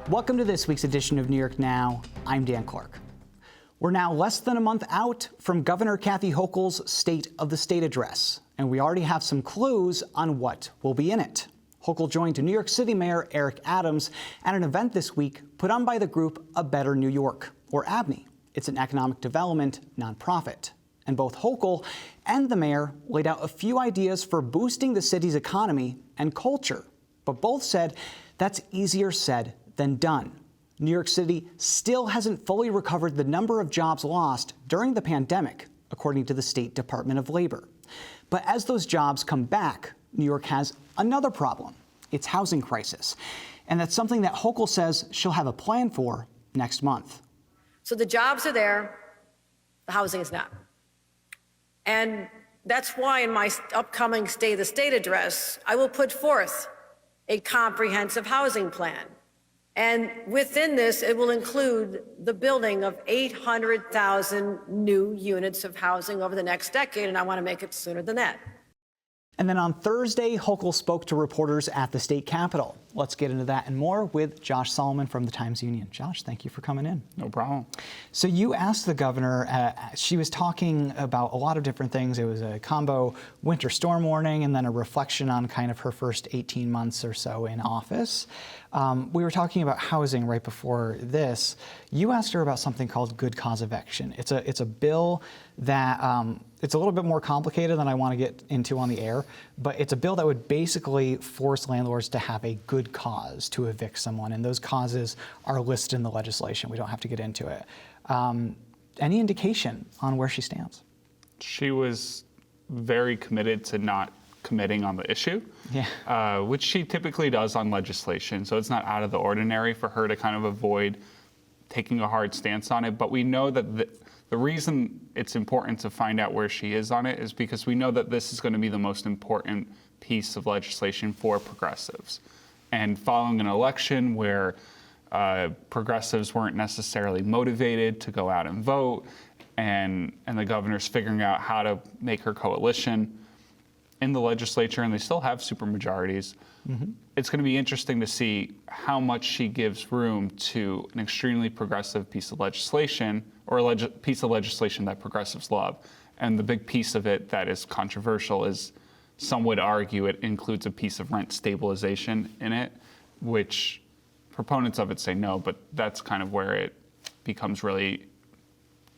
Welcome to this week's edition of New York Now. I'm Dan Clark. We're now less than a month out from Governor Kathy Hochul's State of the State address, and we already have some clues on what will be in it. Hochul joined New York City Mayor Eric Adams at an event this week put on by the group A Better New York, or ABNY. It's an economic development nonprofit. And both Hochul and the mayor laid out a few ideas for boosting the city's economy and culture, but both said that's easier said than done. New York City still hasn't fully recovered the number of jobs lost during the pandemic, according to the State Department of Labor. But as those jobs come back, New York has another problem, its housing crisis. And that's something that Hochul says she'll have a plan for next month. So the jobs are there, the housing is not. And that's why in my upcoming State of the State address, I will put forth a comprehensive housing plan. And within this, it will include the building of 800,000 new units of housing over the next decade, and I want to make it sooner than that. And then on Thursday, Hochul spoke to reporters at the state capitol. Let's get into that and more with Josh Solomon from the Times-Union. Josh, thank you for coming in. No problem. So you asked the governor, she was talking about a lot of different things. It was a combo winter storm warning and then a reflection on kind of her first 18 months or so in office. We were talking about housing right before this. You asked her about something called good cause eviction. It's a bill that it's a little bit more complicated than I want to get into on the air, but it's a bill that would basically force landlords to have a good cause to evict someone, and those causes are listed in the legislation. We don't have to get into it. Any indication on where she stands? She was very committed to not committing on the issue, which she typically does on legislation, so it's not out of the ordinary for her to kind of avoid taking a hard stance on it. But we know that the reason it's important to find out where she is on it is because we know that this is going to be the most important piece of legislation for progressives. And following an election where progressives weren't necessarily motivated to go out and vote, and the governor's figuring out how to make her coalition in the legislature, and they still have supermajorities, it's going to be interesting to see how much she gives room to an extremely progressive piece of legislation, or a piece of legislation that progressives love. And the big piece of it that is controversial is, some would argue, it includes a piece of rent stabilization in it, which proponents of it say no, but that's kind of where it becomes really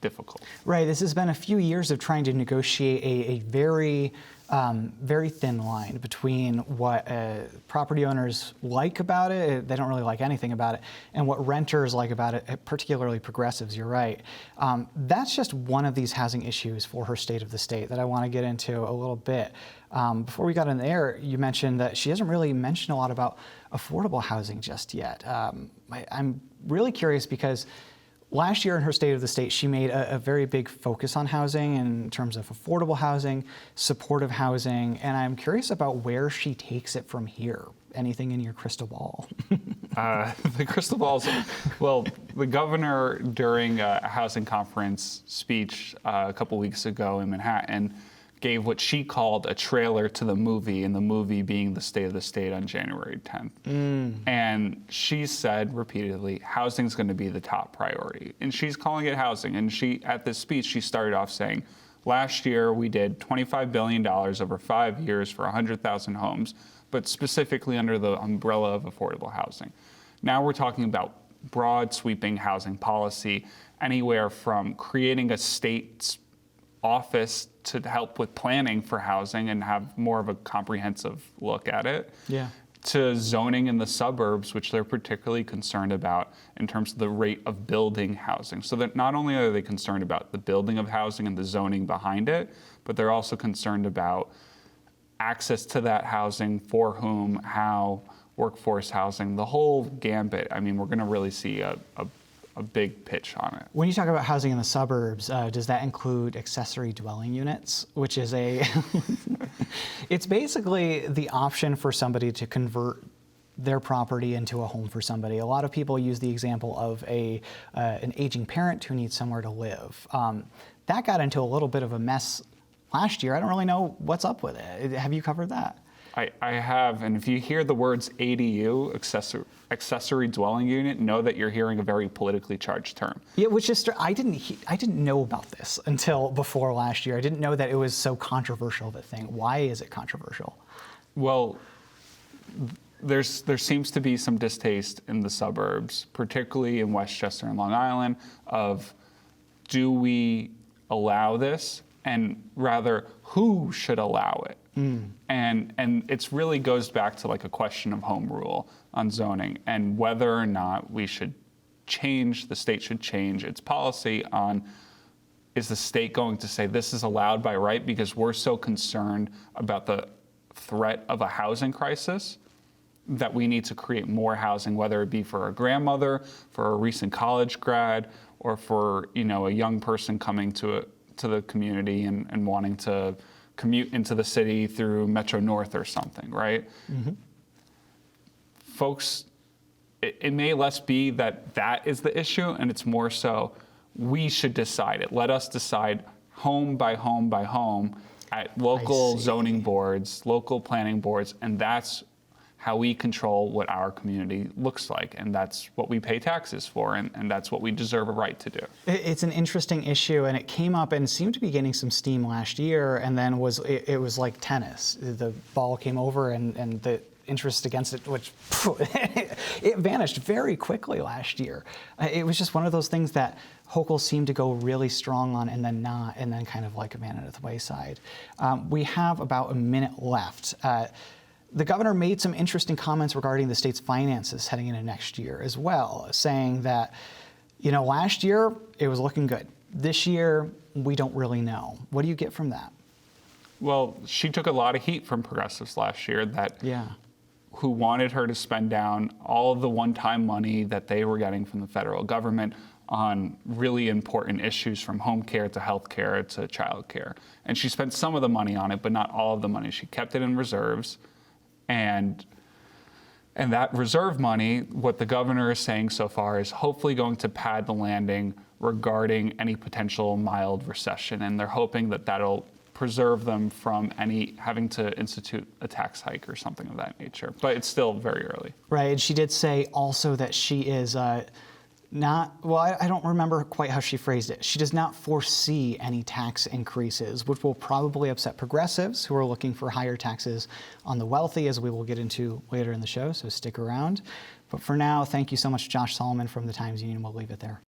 difficult. Right. This has been a few years of trying to negotiate a very thin line between what property owners like about it, they don't really like anything about it, and what renters like about it, particularly progressives, you're right. That's just one of these housing issues for her State of the State that I want to get into a little bit. Before we got in the air, you mentioned that she hasn't really mentioned a lot about affordable housing just yet. I'm really curious because last year in her State of the State, she made a very big focus on housing in terms of affordable housing, supportive housing, and I'm curious about where she takes it from here. Anything in your crystal ball? The crystal balls, well, the governor during a housing conference speech a couple weeks ago in Manhattan gave what she called a trailer to the movie, and the movie being the State of the State on January 10th. And she said repeatedly, housing's going to be the top priority. And she's calling it housing. And at this speech, she started off saying, last year we did $25 billion over 5 years for 100,000 homes, but specifically under the umbrella of affordable housing. Now we're talking about broad sweeping housing policy, anywhere from creating a state's office to help with planning for housing and have more of a comprehensive look at it, to zoning in the suburbs, which they're particularly concerned about in terms of the rate of building housing. So that not only are they concerned about the building of housing and the zoning behind it, but they're also concerned about access to that housing, for whom, how, workforce housing, the whole gambit. I mean, we're going to really see a big pitch on it. When you talk about housing in the suburbs, does that include accessory dwelling units, which is it's basically the option for somebody to convert their property into a home for somebody. A lot of people use the example of an aging parent who needs somewhere to live. That got into a little bit of a mess last year. I don't really know what's up with it. Have you covered that? I have, and if you hear the words ADU, accessory dwelling unit, know that you're hearing a very politically charged term. Yeah, which is I didn't know about this until before last year. I didn't know that it was so controversial of a thing. Why is it controversial? Well, there seems to be some distaste in the suburbs, particularly in Westchester and Long Island, of do we allow this, and rather who should allow it? And it's really goes back to like a question of home rule on zoning and whether or not we should change, the state should change its policy on, is the state going to say this is allowed by right because we're so concerned about the threat of a housing crisis that we need to create more housing, whether it be for a grandmother, for a recent college grad, or for a young person coming to the community and wanting to commute into the city through Metro North or something, right? Mm-hmm. Folks, it may less be that is the issue, and it's more so we should decide it. Let us decide home by home by home at local zoning boards, local planning boards, and that's how we control what our community looks like. And that's what we pay taxes for, and that's what we deserve a right to do. It's an interesting issue, and it came up and seemed to be gaining some steam last year, and then it was like tennis. The ball came over, and the interest against it, which it vanished very quickly last year. It was just one of those things that Hochul seemed to go really strong on and then not, and then kind of like abandoned at the wayside. We have about a minute left. The governor made some interesting comments regarding the state's finances heading into next year as well, saying that, last year it was looking good. This year, we don't really know. What do you get from that? Well, she took a lot of heat from progressives last year who wanted her to spend down all of the one-time money that they were getting from the federal government on really important issues from home care to health care to child care. And she spent some of the money on it, but not all of the money. She kept it in reserves. And that reserve money, what the governor is saying so far, is hopefully going to pad the landing regarding any potential mild recession. And they're hoping that that'll preserve them from any having to institute a tax hike or something of that nature. But it's still very early. Right. And she did say also that she is I don't remember quite how she phrased it. She does not foresee any tax increases, which will probably upset progressives who are looking for higher taxes on the wealthy, as we will get into later in the show, so stick around. But for now, thank you so much, Josh Solomon from the Times-Union. We'll leave it there.